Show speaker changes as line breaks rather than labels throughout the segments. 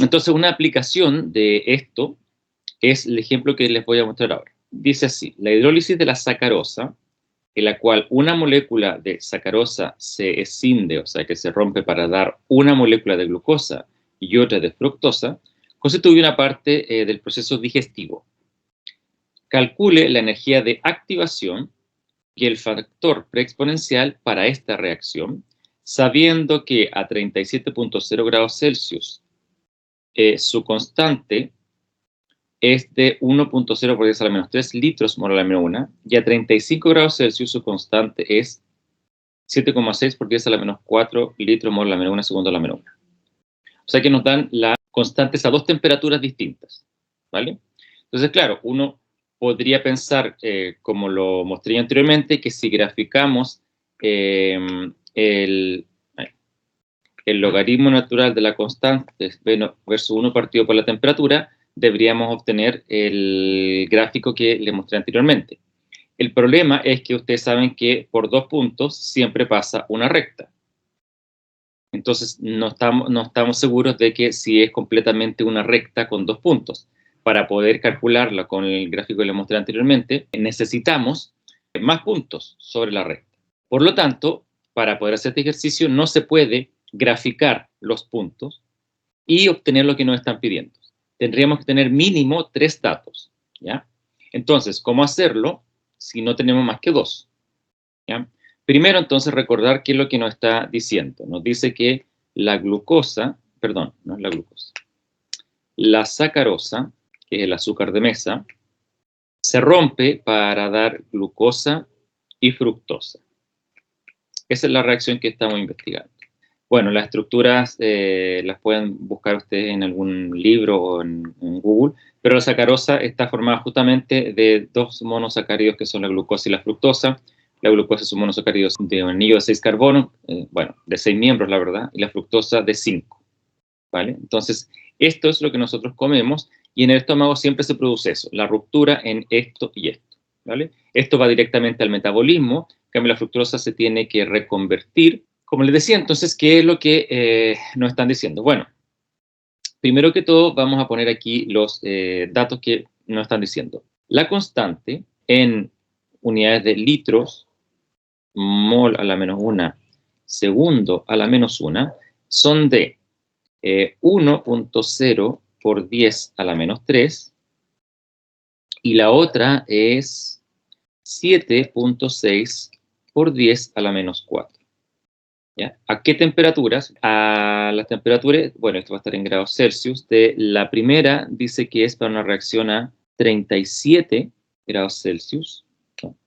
Entonces, una aplicación de esto es el ejemplo que les voy a mostrar ahora. Dice así: la hidrólisis de la sacarosa, en la cual una molécula de sacarosa se escinde, o sea, que se rompe para dar una molécula de glucosa y otra de fructosa, constituye una parte del proceso digestivo. Calcule la energía de activación y el factor preexponencial para esta reacción, sabiendo que a 37.0 grados Celsius su constante es de 1.0 por 10 a la menos 3 litros mol a la menos 1, y a 35 grados Celsius su constante es 7,6 por 10 a la menos 4 litros mol a la menos 1 segundo a la menos 1. O sea que nos dan las constantes a dos temperaturas distintas, ¿vale? Entonces, claro, uno podría pensar, como lo mostré anteriormente, que si graficamos el logaritmo natural de la constante versus 1 partido por la temperatura, deberíamos obtener el gráfico que les mostré anteriormente. El problema es que ustedes saben que por 2 puntos siempre pasa una recta. Entonces, no estamos seguros de que si es completamente una recta con 2 puntos. Para poder calcularla con el gráfico que les mostré anteriormente, necesitamos más puntos sobre la recta. Por lo tanto, para poder hacer este ejercicio, no se puede graficar los puntos y obtener lo que nos están pidiendo. Tendríamos que tener mínimo 3 datos, ¿ya? Entonces, ¿cómo hacerlo si no tenemos más que 2? ¿Ya? Primero, entonces, recordar qué es lo que nos está diciendo. Nos dice que la glucosa, perdón, no es la glucosa, la sacarosa, que es el azúcar de mesa, se rompe para dar glucosa y fructosa. Esa es la reacción que estamos investigando. Bueno, las estructuras las pueden buscar ustedes en algún libro o en Google, pero la sacarosa está formada justamente de 2 monosacáridos que son la glucosa y la fructosa. La glucosa es un monosacárido de un anillo de 6 carbonos, bueno, de 6 miembros, la verdad, y la fructosa de 5, ¿vale? Entonces, esto es lo que nosotros comemos y en el estómago siempre se produce eso, la ruptura en esto y esto, ¿vale? Esto va directamente al metabolismo, en cambio la fructosa se tiene que reconvertir. Como les decía, entonces, ¿qué es lo que nos están diciendo? Bueno, primero que todo vamos a poner aquí los datos que nos están diciendo. La constante en unidades de litros, mol a la menos 1, segundo a la menos 1, son de 1.0 por 10 a la menos 3, y la otra es 7.6 por 10 a la menos 4. ¿Ya? ¿A qué temperaturas? A las temperaturas, bueno, esto va a estar en grados Celsius. De la primera dice que es para una reacción a 37 grados Celsius, ¿no?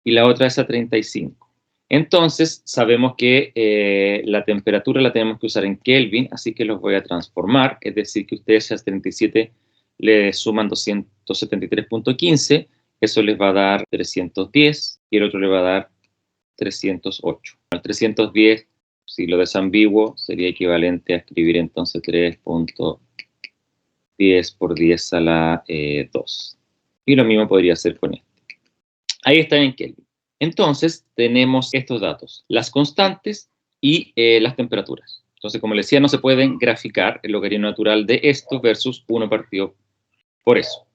Y la otra es a 35. Entonces, sabemos que la temperatura la tenemos que usar en Kelvin, así que los voy a transformar, es decir, que ustedes a 37 le suman 273.15, eso les va a dar 310, y el otro le va a dar 308. El 310, si lo desambiguo, sería equivalente a escribir entonces 3.10 por 10 a la 2. Y lo mismo podría hacer con este. Ahí está en Kelvin. Entonces, tenemos estos datos, las constantes y las temperaturas. Entonces, como les decía, no se pueden graficar el logaritmo natural de esto versus 1 partido por eso,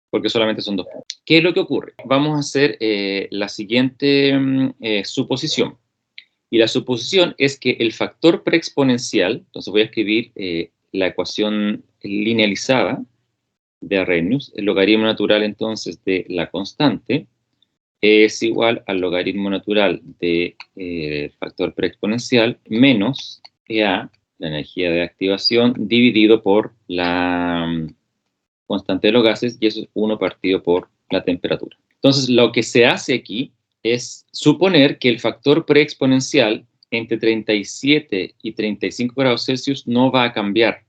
porque solamente son 2 puntos. ¿Qué es lo que ocurre? Vamos a hacer la siguiente suposición. Y la suposición es que el factor preexponencial, entonces voy a escribir la ecuación linealizada de Arrhenius, el logaritmo natural entonces de la constante, es igual al logaritmo natural de factor preexponencial menos EA, la energía de activación, dividido por la constante de los gases, y eso es 1 partido por la temperatura. Entonces, lo que se hace aquí es suponer que el factor preexponencial entre 37 y 35 grados Celsius no va a cambiar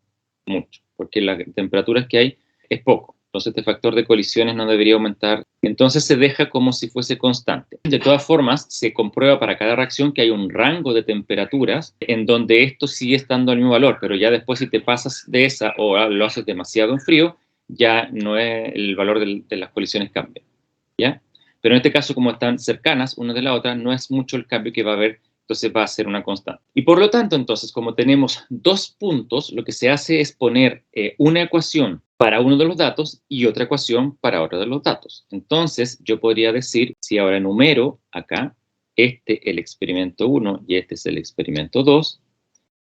mucho, porque las temperaturas que hay es poco. Entonces, este factor de colisiones no debería aumentar. Entonces, se deja como si fuese constante. De todas formas, se comprueba para cada reacción que hay un rango de temperaturas en donde esto sigue estando al mismo valor, pero ya después si te pasas de esa o lo haces demasiado en frío, ya no es el valor de las colisiones cambia, ¿ya? Pero en este caso, como están cercanas una de la otra, no es mucho el cambio que va a haber Entonces va a ser una constante. Y por lo tanto, entonces, como tenemos dos puntos, lo que se hace es poner una ecuación para uno de los datos y otra ecuación para otro de los datos. Entonces, yo podría decir, si ahora enumero acá, este el experimento 1 y este es el experimento 2,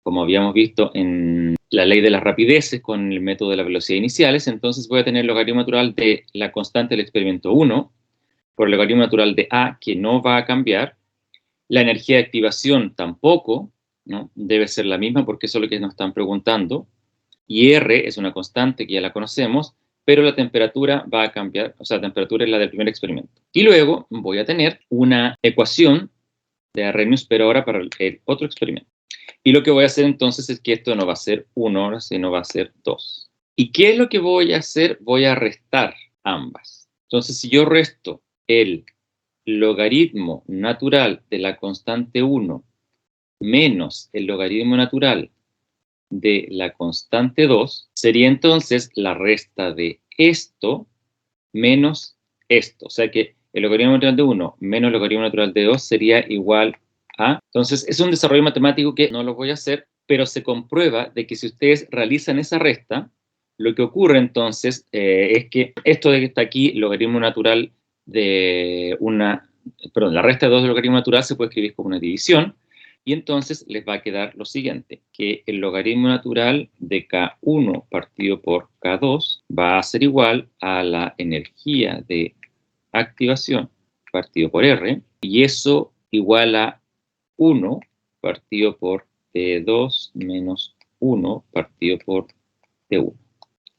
como habíamos visto en la ley de las rapideces con el método de la velocidad iniciales, entonces voy a tener el logaritmo natural de la constante del experimento 1 por el logaritmo natural de A, que no va a cambiar. La energía de activación tampoco, ¿no? Debe ser la misma porque eso es lo que nos están preguntando. Y R es una constante que ya la conocemos, pero la temperatura va a cambiar, o sea, la temperatura es la del primer experimento. Y luego voy a tener una ecuación de Arrhenius, pero ahora para el otro experimento. Y lo que voy a hacer entonces es que esto no va a ser 1 ahora, sino va a ser 2. ¿Y qué es lo que voy a hacer? Voy a restar ambas. Entonces, si yo resto el logaritmo natural de la constante 1 menos el logaritmo natural de la constante 2, sería entonces la resta de esto menos esto. O sea que el logaritmo natural de 1 menos el logaritmo natural de 2 sería igual a... Entonces, es un desarrollo matemático que no lo voy a hacer, pero se comprueba de que si ustedes realizan esa resta, lo que ocurre entonces es que esto de que está aquí, logaritmo natural de una... Perdón, la resta de 2 del logaritmo natural se puede escribir como una división, y entonces les va a quedar lo siguiente, que el logaritmo natural de K1 partido por K2 va a ser igual a la energía de activación partido por R, y eso igual a 1 partido por T2 menos 1 partido por T1.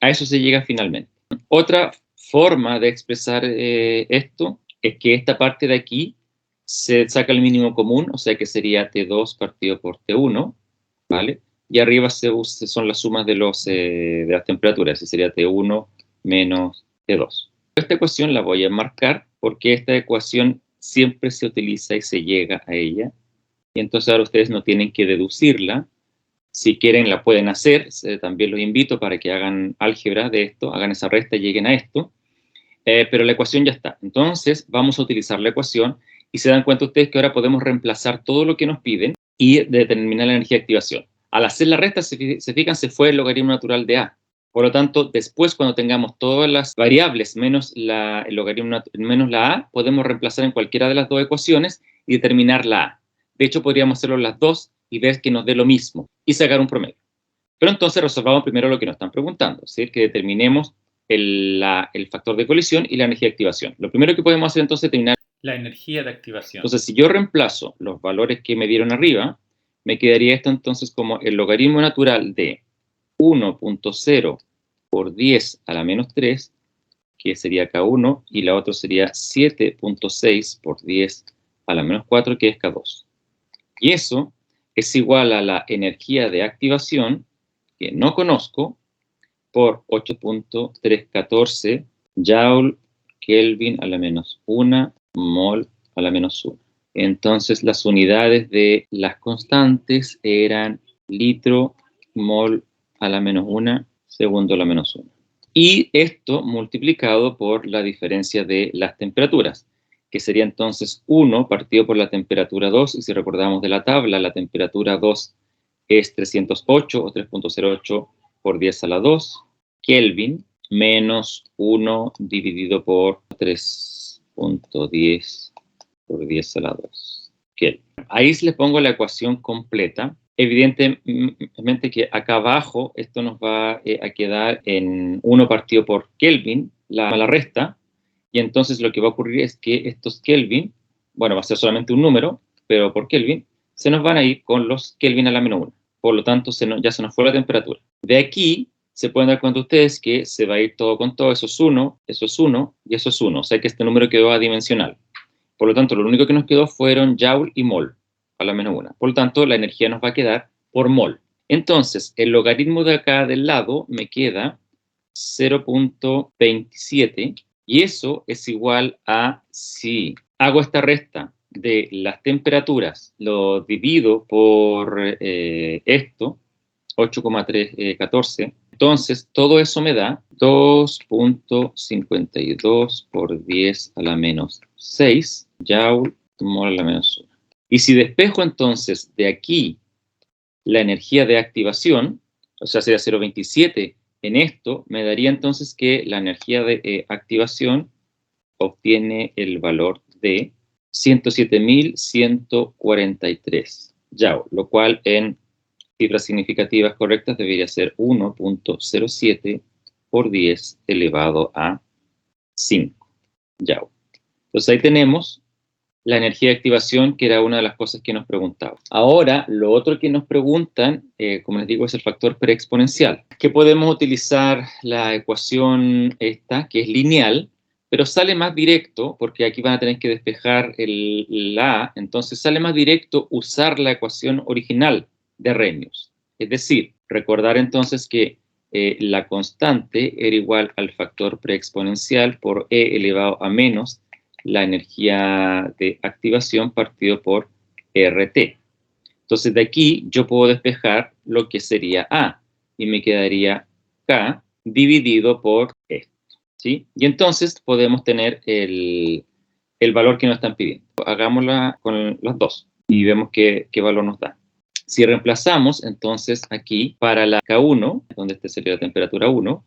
A eso se llega finalmente. Otra forma de expresar esto es que esta parte de aquí se saca el mínimo común, o sea que sería T2 partido por T1, ¿vale? Y arriba son las sumas de las temperaturas, así sería T1 menos T2. Esta ecuación la voy a marcar porque esta ecuación siempre se utiliza y se llega a ella, y entonces ahora ustedes no tienen que deducirla. Si quieren la pueden hacer, también los invito para que hagan álgebra de esto, hagan esa resta y lleguen a esto, pero la ecuación ya está. Entonces vamos a utilizar la ecuación y se dan cuenta ustedes que ahora podemos reemplazar todo lo que nos piden y determinar la energía de activación. Al hacer la resta, se fijan, se fue el logaritmo natural de A. Por lo tanto, después cuando tengamos todas las variables menos el logaritmo menos la A, podemos reemplazar en cualquiera de las dos ecuaciones y determinar la A. De hecho, podríamos hacerlo las dos y ver que nos dé lo mismo y sacar un promedio. Pero entonces resolvamos primero lo que nos están preguntando, ¿sí? Que determinemos el factor de colisión y la energía de activación. Lo primero que podemos hacer entonces es determinar la energía de activación. Entonces, si yo reemplazo los valores que me dieron arriba, me quedaría esto entonces como el logaritmo natural de 1.0 por 10 a la menos 3, que sería K1, y la otra sería 7.6 por 10 a la menos 4, que es K2. Y eso es igual a la energía de activación, que no conozco, por 8.314 Joule Kelvin a la menos 1, mol a la menos 1. Entonces las unidades de las constantes eran litro, mol a la menos 1, segundo a la menos 1. Y esto multiplicado por la diferencia de las temperaturas, que sería entonces 1 partido por la temperatura 2, y si recordamos de la tabla, la temperatura 2 es 308 o 3.08 por 10 a la 2 Kelvin, menos 1 dividido por 3.10 por 10 a la 2 Kelvin. Ahí les pongo la ecuación completa. Evidentemente que acá abajo esto nos va a quedar en 1 partido por Kelvin, la resta, y entonces lo que va a ocurrir es que estos Kelvin, bueno, va a ser solamente un número, pero por Kelvin, se nos van a ir con los Kelvin a la menos 1. Por lo tanto, ya se nos fue la temperatura. De aquí se pueden dar cuenta ustedes que se va a ir todo con todo. Eso es 1, eso es 1 y eso es 1. O sea que este número quedó adimensional. Por lo tanto, lo único que nos quedó fueron Joule y mol a la menos 1. Por lo tanto, la energía nos va a quedar por mol. Entonces, el logaritmo de acá del lado me queda 0.27 y eso es igual a, si hago esta resta de las temperaturas, lo divido por esto, 8.314, entonces todo eso me da 2.52 por 10 a la menos 6 Joule mol a la menos 1. Y si despejo entonces de aquí la energía de activación, o sea, sería 0,27 en esto, me daría entonces que la energía de activación obtiene el valor de 107.143 Joule, lo cual en cifras significativas correctas debería ser 1.07 por 10 elevado a 5 Joule. Entonces ahí tenemos la energía de activación, que era una de las cosas que nos preguntaban. Ahora, lo otro que nos preguntan, como les digo, es el factor preexponencial, que podemos utilizar la ecuación esta, que es lineal, pero sale más directo, porque aquí van a tener que despejar la A, entonces sale más directo usar la ecuación original de Arrhenius. Es decir, recordar entonces que la constante era igual al factor preexponencial por E elevado a menos la energía de activación partido por RT. Entonces de aquí yo puedo despejar lo que sería A y me quedaría K dividido por esto, ¿sí? Y entonces podemos tener el valor que nos están pidiendo. Hagámosla con las dos y vemos qué valor nos da. Si reemplazamos entonces aquí para la K1, donde este sería la temperatura 1,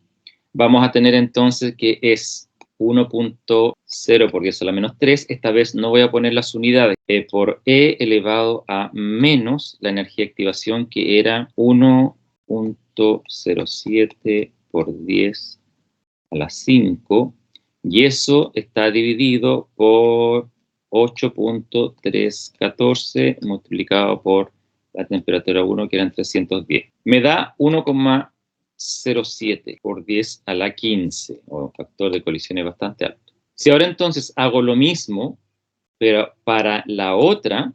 vamos a tener entonces que es 1.0 por 10 a la menos 3, esta vez no voy a poner las unidades, por E elevado a menos la energía de activación, que era 1.07 por 10 a la 5, y eso está dividido por 8.314 multiplicado por la temperatura 1, que eran 310. Me da 1,07 por 10 a la 15, o factor de colisión es bastante alto. Si ahora entonces hago lo mismo, pero para la otra,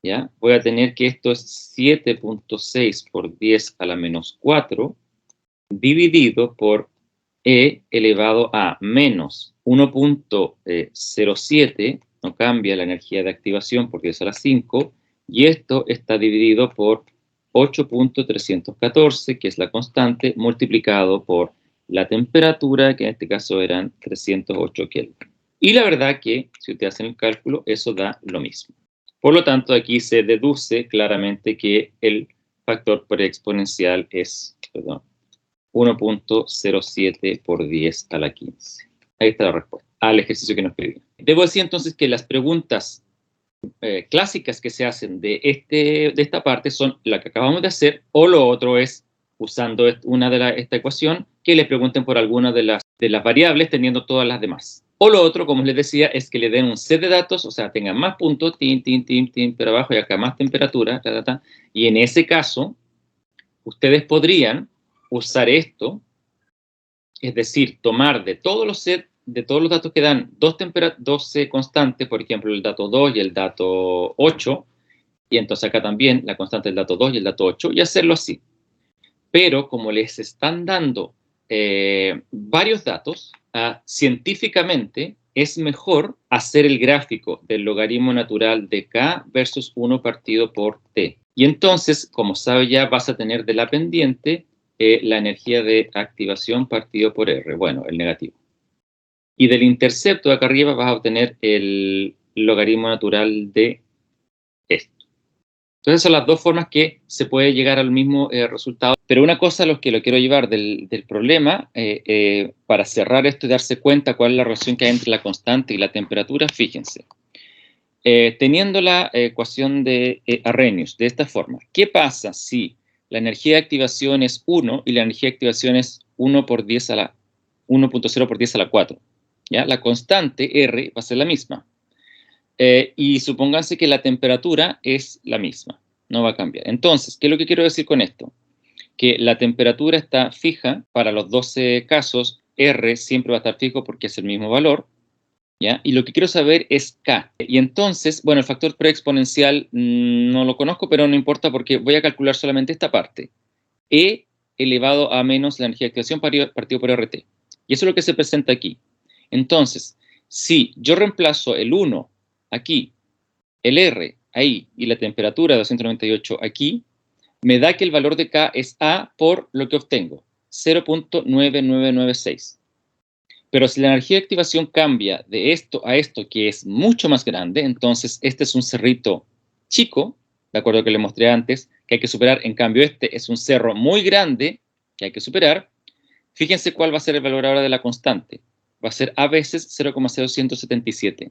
¿ya? Voy a tener que esto es 7.6 por 10 a la menos 4, dividido por E elevado a menos 1.07, no cambia la energía de activación por 10 a la 5, y esto está dividido por 8.314, que es la constante, multiplicado por la temperatura, que en este caso eran 308 Kelvin. Y la verdad que, si ustedes hacen el cálculo, eso da lo mismo. Por lo tanto, aquí se deduce claramente que el factor preexponencial es, 1.07 por 10 a la 15. Ahí está la respuesta al ejercicio que nos pedían. Debo decir entonces que las preguntas clásicas que se hacen de esta parte son la que acabamos de hacer, o lo otro es usando esta ecuación, que le pregunten por alguna de las variables teniendo todas las demás. O lo otro, como les decía, es que le den un set de datos, o sea, tengan más puntos, pero abajo y acá más temperatura, y en ese caso, ustedes podrían usar esto, es decir, tomar de todos los datos que dan dos constantes, por ejemplo, el dato 2 y el dato 8, y entonces acá también la constante del dato 2 y el dato 8, y hacerlo así. Pero como les están dando varios datos, científicamente es mejor hacer el gráfico del logaritmo natural de K versus 1 partido por T. Y entonces, como sabe ya, vas a tener de la pendiente la energía de activación partido por R, bueno, el negativo. Y del intercepto de acá arriba vas a obtener el logaritmo natural de esto. Entonces son las dos formas que se puede llegar al mismo resultado. Pero una cosa a lo que lo quiero llevar del problema, para cerrar esto y darse cuenta cuál es la relación que hay entre la constante y la temperatura, fíjense. Teniendo la ecuación de Arrhenius de esta forma, ¿qué pasa si la energía de activación es 1 y la energía de activación es 1.0 por 10 a la 4? ¿Ya? La constante R va a ser la misma. Y supónganse que la temperatura es la misma, no va a cambiar. Entonces, ¿qué es lo que quiero decir con esto? Que la temperatura está fija para los 12 casos, R siempre va a estar fijo porque es el mismo valor, ¿ya? Y lo que quiero saber es K. Y entonces, bueno, el factor preexponencial no lo conozco, pero no importa porque voy a calcular solamente esta parte. E elevado a menos la energía de activación partido por RT. Y eso es lo que se presenta aquí. Entonces, si yo reemplazo el 1 aquí, el R ahí y la temperatura de 298 aquí, me da que el valor de K es A por lo que obtengo, 0.9996. Pero si la energía de activación cambia de esto a esto, que es mucho más grande, entonces este es un cerrito chico, de acuerdo a lo que les mostré antes, que hay que superar. En cambio, este es un cerro muy grande que hay que superar. Fíjense cuál va a ser el valor ahora de la constante. Va a ser a veces 0,0177.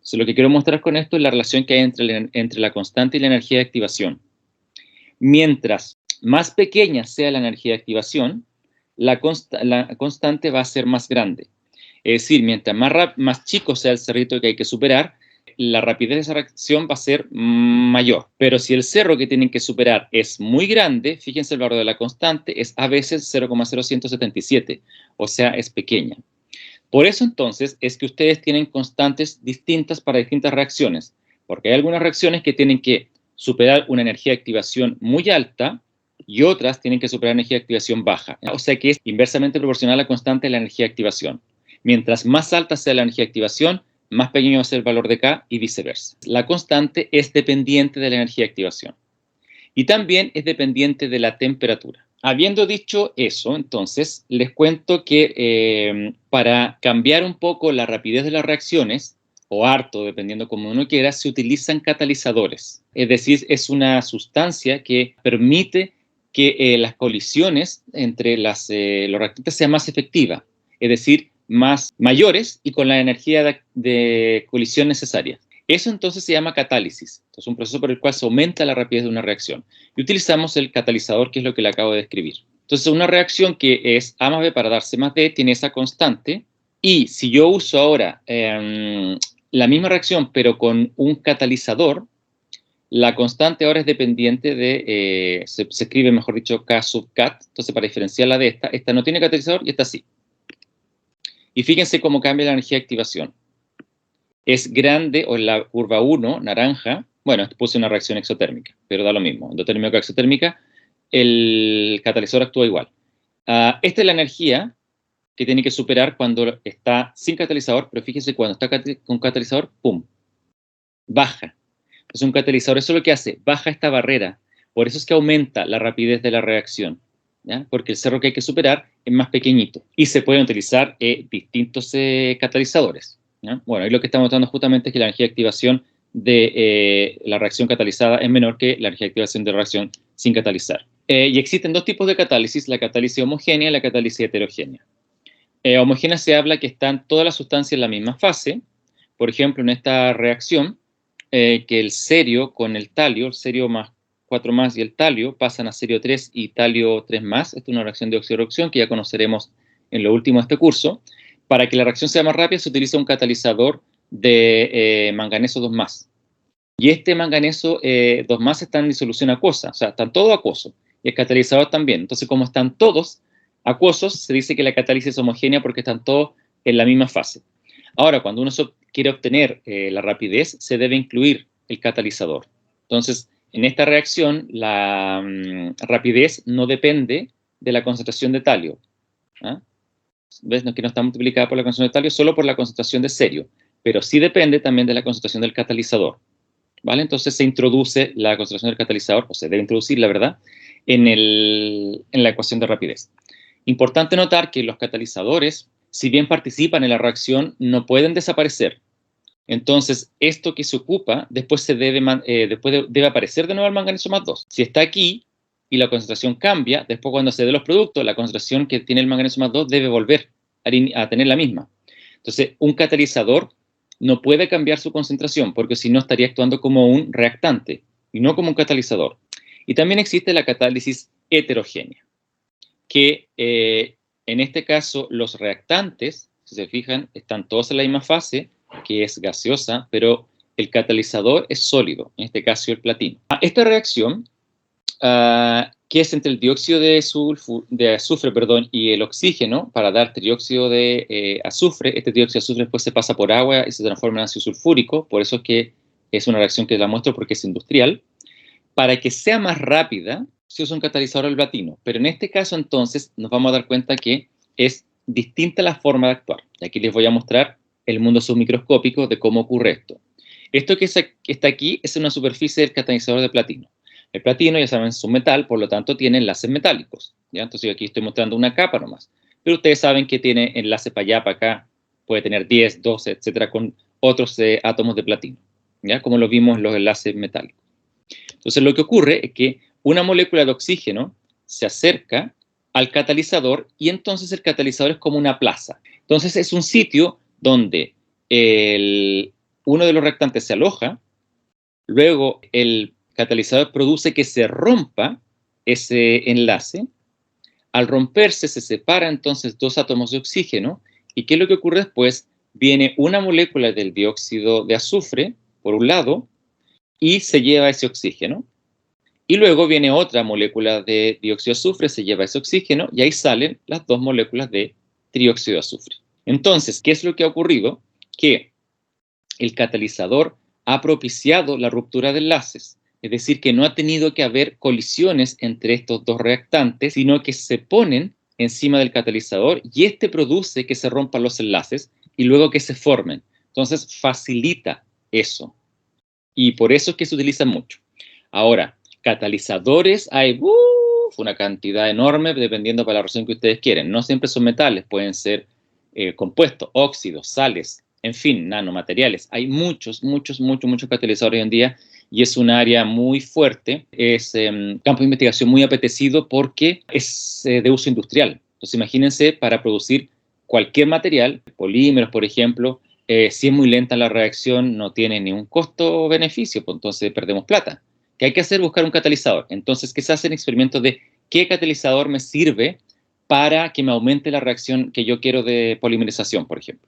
Entonces, lo que quiero mostrar con esto es la relación que hay entre la constante y la energía de activación. Mientras más pequeña sea la energía de activación, la constante va a ser más grande. Es decir, mientras más chico sea el cerrito que hay que superar, la rapidez de esa reacción va a ser mayor. Pero si el cerro que tienen que superar es muy grande, fíjense el valor de la constante, es a veces 0,0177, o sea, es pequeña. Por eso entonces es que ustedes tienen constantes distintas para distintas reacciones, porque hay algunas reacciones que tienen que superar una energía de activación muy alta y otras tienen que superar energía de activación baja. O sea que es inversamente proporcional a la constante de la energía de activación. Mientras más alta sea la energía de activación, más pequeño va a ser el valor de K y viceversa. La constante es dependiente de la energía de activación y también es dependiente de la temperatura. Habiendo dicho eso, entonces, les cuento que para cambiar un poco la rapidez de las reacciones, o harto, dependiendo como uno quiera, se utilizan catalizadores. Es decir, es una sustancia que permite que las colisiones entre los reactantes sean más efectivas, es decir, mayores y con la energía de colisión necesaria. Eso entonces se llama catálisis. Es un proceso por el cual se aumenta la rapidez de una reacción. Y utilizamos el catalizador, que es lo que le acabo de describir. Entonces, una reacción que es A más B para dar C más D tiene esa constante. Y si yo uso ahora la misma reacción, pero con un catalizador, la constante ahora es dependiente de, se escribe, mejor dicho, K sub cat. Entonces, para diferenciarla de esta no tiene catalizador y esta sí. Y fíjense cómo cambia la energía de activación. Es grande, o en la curva 1, naranja, bueno, puse una reacción exotérmica, pero da lo mismo. Endotérmica o exotérmica, el catalizador actúa igual. Esta es la energía que tiene que superar cuando está sin catalizador, pero fíjense, cuando está con catalizador, ¡pum!, baja. Entonces un catalizador, eso es lo que hace, baja esta barrera. Por eso es que aumenta la rapidez de la reacción, ¿ya? Porque el cerro que hay que superar es más pequeño y se pueden utilizar distintos catalizadores, ¿ya? Bueno, ahí lo que estamos mostrando justamente es que la energía de activación de la reacción catalizada es menor que la energía de activación de la reacción sin catalizar. Y existen dos tipos de catálisis, la catálisis homogénea y la catálisis heterogénea. Homogénea se habla que están todas las sustancias en la misma fase. Por ejemplo, en esta reacción, que el cerio con el talio, el cerio más 4 más y el talio, pasan a cerio 3 y talio 3 más. Esta es una reacción de oxidorreducción que ya conoceremos en lo último de este curso. Para que la reacción sea más rápida se utiliza un catalizador de manganeso 2 más. Y este manganeso 2 más está en disolución acuosa, o sea, están todos acuosos. Y el catalizador también. Entonces, como están todos acuosos, se dice que la catálisis es homogénea porque están todos en la misma fase. Ahora, cuando uno quiere obtener la rapidez, se debe incluir el catalizador. Entonces, en esta reacción, la rapidez no depende de la concentración de talio. ¿Ah? ¿Ves? Que no está multiplicada por la concentración de talio, solo por la concentración de cerio, pero sí depende también de la concentración del catalizador. ¿Vale? Entonces se introduce la concentración del catalizador, o se debe introducir, la verdad, en la ecuación de rapidez. Importante notar que los catalizadores, si bien participan en la reacción, no pueden desaparecer. Entonces, esto que se ocupa, después debe aparecer de nuevo el manganeso más 2. Si está aquí y la concentración cambia, después cuando se dé los productos, la concentración que tiene el manganeso más 2 debe volver a tener la misma. Entonces, un catalizador no puede cambiar su concentración, porque si no estaría actuando como un reactante y no como un catalizador. Y también existe la catálisis heterogénea, que en este caso los reactantes, si se fijan, están todos en la misma fase, que es gaseosa, pero el catalizador es sólido, en este caso el platino. Esta reacción, que es entre el dióxido de azufre y el oxígeno, para dar trióxido de azufre, este dióxido de azufre después se pasa por agua y se transforma en ácido sulfúrico, por eso es que es una reacción que la muestro porque es industrial. Para que sea más rápida, se usa un catalizador al platino, pero en este caso entonces nos vamos a dar cuenta que es distinta la forma de actuar. Y aquí les voy a mostrar el mundo submicroscópico de cómo ocurre esto. Esto que está aquí es una superficie del catalizador de platino. El platino, ya saben, es un metal, por lo tanto tiene enlaces metálicos, ¿ya? Entonces aquí estoy mostrando una capa nomás. Pero ustedes saben que tiene enlace para allá, para acá, puede tener 10, 12, etcétera, con otros átomos de platino, ¿ya? Como lo vimos en los enlaces metálicos. Entonces, lo que ocurre es que una molécula de oxígeno se acerca al catalizador y entonces el catalizador es como una plaza. Entonces, es un sitio donde uno de los reactantes se aloja, luego el catalizador produce que se rompa ese enlace. Al romperse se separa entonces dos átomos de oxígeno. ¿Y qué es lo que ocurre después? Viene una molécula del dióxido de azufre, por un lado, y se lleva ese oxígeno. Y luego viene otra molécula de dióxido de azufre, se lleva ese oxígeno, y ahí salen las dos moléculas de trióxido de azufre. Entonces, ¿qué es lo que ha ocurrido? Que el catalizador ha propiciado la ruptura de enlaces. Es decir, que no ha tenido que haber colisiones entre estos dos reactantes, sino que se ponen encima del catalizador y este produce que se rompan los enlaces y luego que se formen. Entonces, facilita eso. Y por eso es que se utiliza mucho. Ahora, catalizadores hay una cantidad enorme dependiendo para la reacción que ustedes quieren. No siempre son metales, pueden ser compuestos, óxidos, sales, en fin, nanomateriales. Hay muchos catalizadores hoy en día y es un área muy fuerte. Es campo de investigación muy apetecido porque es de uso industrial. Entonces, imagínense, para producir cualquier material, polímeros, por ejemplo, si es muy lenta la reacción, no tiene ni un costo-beneficio, pues entonces perdemos plata. ¿Qué hay que hacer? Buscar un catalizador. Entonces, ¿qué se hacen experimentos de qué catalizador me sirve para que me aumente la reacción que yo quiero de polimerización, por ejemplo?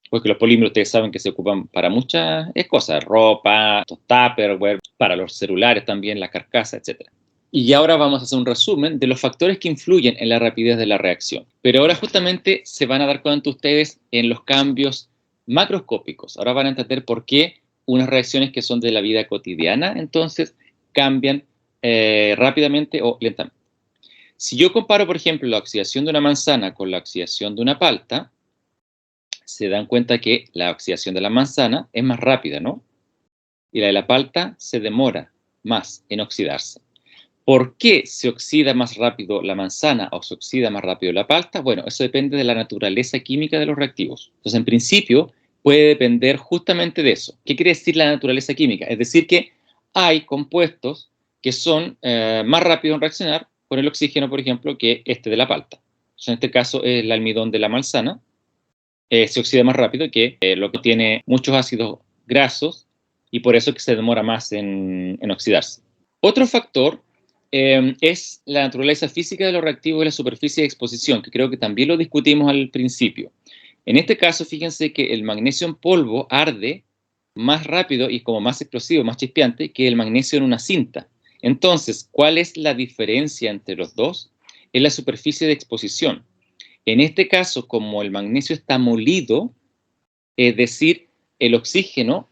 Porque los polímeros ustedes saben que se ocupan para muchas cosas, ropa, tupperware, para los celulares también, la carcasa, etc. Y ahora vamos a hacer un resumen de los factores que influyen en la rapidez de la reacción. Pero ahora justamente se van a dar cuenta ustedes en los cambios macroscópicos. Ahora van a entender por qué unas reacciones que son de la vida cotidiana, entonces, cambian rápidamente o lentamente. Si yo comparo, por ejemplo, la oxidación de una manzana con la oxidación de una palta, se dan cuenta que la oxidación de la manzana es más rápida, ¿no? Y la de la palta se demora más en oxidarse. ¿Por qué se oxida más rápido la manzana o se oxida más rápido la palta? Bueno, eso depende de la naturaleza química de los reactivos. Entonces, en principio, puede depender justamente de eso. ¿Qué quiere decir la naturaleza química? Es decir, que hay compuestos que son más rápidos en reaccionar con el oxígeno, por ejemplo, que este de la palta. Entonces, en este caso, el almidón de la manzana se oxida más rápido que lo que tiene muchos ácidos grasos y por eso es que se demora más en oxidarse. Otro factor es la naturaleza física de los reactivos y la superficie de exposición, que creo que también lo discutimos al principio. En este caso, fíjense que el magnesio en polvo arde más rápido y como más explosivo, más chispeante que el magnesio en una cinta. Entonces, ¿cuál es la diferencia entre los dos? Es la superficie de exposición. En este caso, como el magnesio está molido, es decir, el oxígeno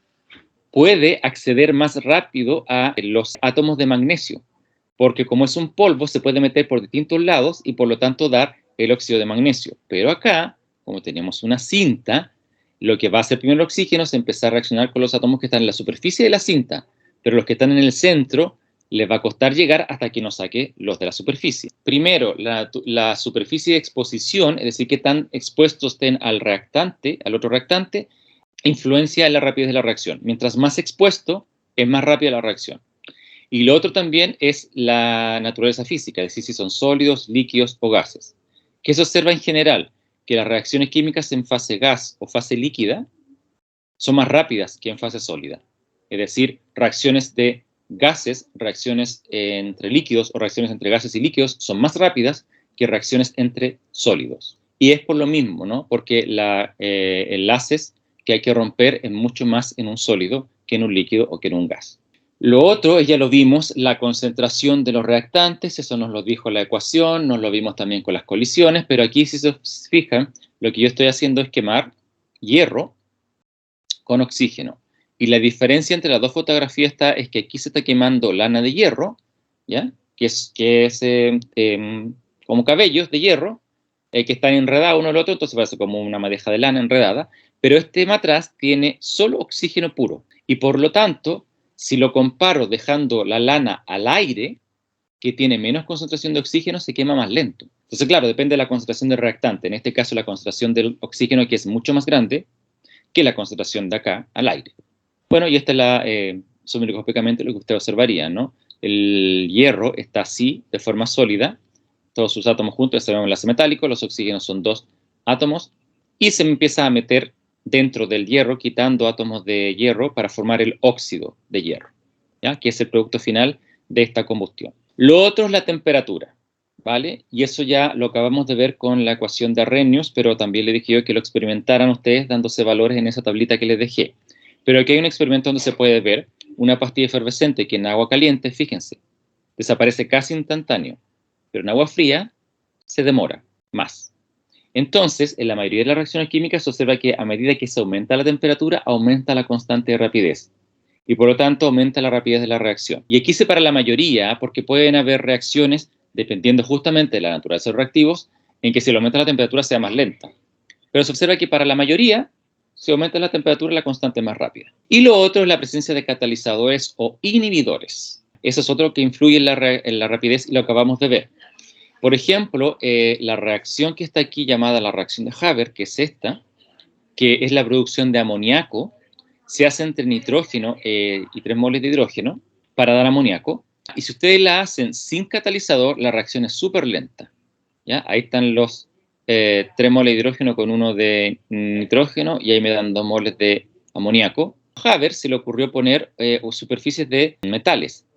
puede acceder más rápido a los átomos de magnesio, porque como es un polvo, se puede meter por distintos lados y por lo tanto dar el óxido de magnesio. Pero acá, como tenemos una cinta, lo que va a hacer primero el oxígeno es empezar a reaccionar con los átomos que están en la superficie de la cinta, pero los que están en el centro les va a costar llegar hasta que nos saque los de la superficie. Primero, la superficie de exposición, es decir, que tan expuestos estén al reactante, al otro reactante, influencia en la rapidez de la reacción. Mientras más expuesto, es más rápida la reacción. Y lo otro también es la naturaleza física, es decir, si son sólidos, líquidos o gases. ¿Qué se observa en general? Que las reacciones químicas en fase gas o fase líquida son más rápidas que en fase sólida. Es decir, reacciones de gases, reacciones entre líquidos o reacciones entre gases y líquidos son más rápidas que reacciones entre sólidos. Y es por lo mismo, ¿no? Porque enlaces que hay que romper es mucho más en un sólido que en un líquido o que en un gas. Lo otro, ya lo vimos, la concentración de los reactantes, eso nos lo dijo la ecuación, nos lo vimos también con las colisiones, pero aquí si se fijan, lo que yo estoy haciendo es quemar hierro con oxígeno. Y la diferencia entre las dos fotografías es que aquí se está quemando lana de hierro, ¿ya? que es como cabellos de hierro, que están enredados uno al otro, entonces parece como una madeja de lana enredada, pero este matraz tiene solo oxígeno puro. Y por lo tanto, si lo comparo dejando la lana al aire, que tiene menos concentración de oxígeno, se quema más lento. Entonces, claro, depende de la concentración del reactante. En este caso, la concentración del oxígeno, que es mucho más grande que la concentración de acá al aire. Bueno, y esta es eso microscópicamente lo que usted observaría, ¿no? El hierro está así, de forma sólida, todos sus átomos juntos, ya sabemos el enlace metálico, los oxígenos son 2 átomos, y se empieza a meter dentro del hierro, quitando átomos de hierro para formar el óxido de hierro, ¿ya? Que es el producto final de esta combustión. Lo otro es la temperatura, ¿vale? Y eso ya lo acabamos de ver con la ecuación de Arrhenius, pero también le dije yo que lo experimentaran ustedes dándose valores en esa tablita que les dejé. Pero aquí hay un experimento donde se puede ver una pastilla efervescente que en agua caliente, fíjense, desaparece casi instantáneo, pero en agua fría se demora más. Entonces, en la mayoría de las reacciones químicas se observa que a medida que se aumenta la temperatura, aumenta la constante de rapidez. Y por lo tanto, aumenta la rapidez de la reacción. Y aquí se para la mayoría, porque pueden haber reacciones, dependiendo justamente de la naturaleza de los reactivos, en que si aumenta la temperatura sea más lenta. Pero se observa que para la mayoría, se aumenta la temperatura, la constante más rápida. Y lo otro es la presencia de catalizadores o inhibidores. Eso es otro que influye en la rapidez y lo acabamos de ver. Por ejemplo, la reacción que está aquí llamada la reacción de Haber, que es esta, que es la producción de amoníaco, se hace entre nitrógeno y 3 moles de hidrógeno para dar amoníaco. Y si ustedes la hacen sin catalizador, la reacción es súper lenta, ¿ya? Ahí están los 3 moles de hidrógeno con 1 de nitrógeno y ahí me dan 2 moles de amoníaco. A Haber se le ocurrió poner superficies de metales.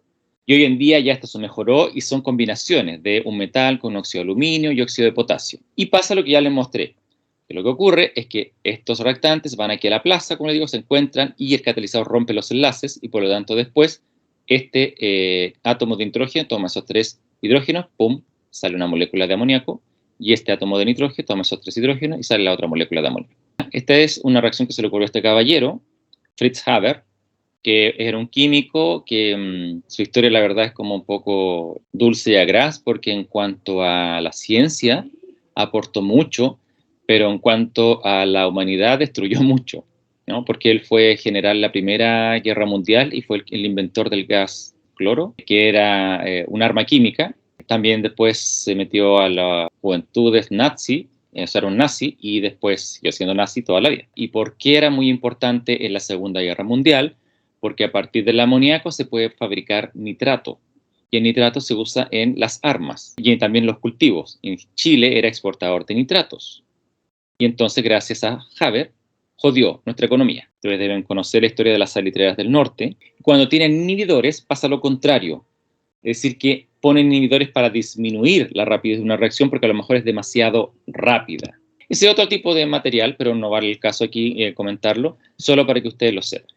Y hoy en día ya esto se mejoró y son combinaciones de un metal con óxido de aluminio y óxido de potasio. Y pasa lo que ya les mostré. Que lo que ocurre es que estos reactantes van aquí a la plaza, como les digo, se encuentran y el catalizador rompe los enlaces y por lo tanto después este átomo de nitrógeno toma esos 3 hidrógenos, pum, sale una molécula de amoníaco y este átomo de nitrógeno toma esos 3 hidrógenos y sale la otra molécula de amoníaco. Esta es una reacción que se le ocurrió a este caballero, Fritz Haber, que era un químico que su historia la verdad es como un poco dulce y agraz, porque en cuanto a la ciencia aportó mucho, pero en cuanto a la humanidad destruyó mucho, ¿no? Porque él fue general en la Primera Guerra Mundial y fue el inventor del gas cloro, que era un arma química. También después se metió a las juventudes nazi, o sea, era un nazi, y después siguió siendo nazi toda la vida. ¿Y por qué era muy importante en la Segunda Guerra Mundial? Porque a partir del amoníaco se puede fabricar nitrato, y el nitrato se usa en las armas y también en los cultivos. En Chile era exportador de nitratos. Y entonces, gracias a Haber, jodió nuestra economía. Ustedes deben conocer la historia de las salitreras del norte. Cuando tienen inhibidores pasa lo contrario. Es decir, que ponen inhibidores para disminuir la rapidez de una reacción porque a lo mejor es demasiado rápida. Ese es otro tipo de material, pero no vale el caso aquí comentarlo, solo para que ustedes lo sepan.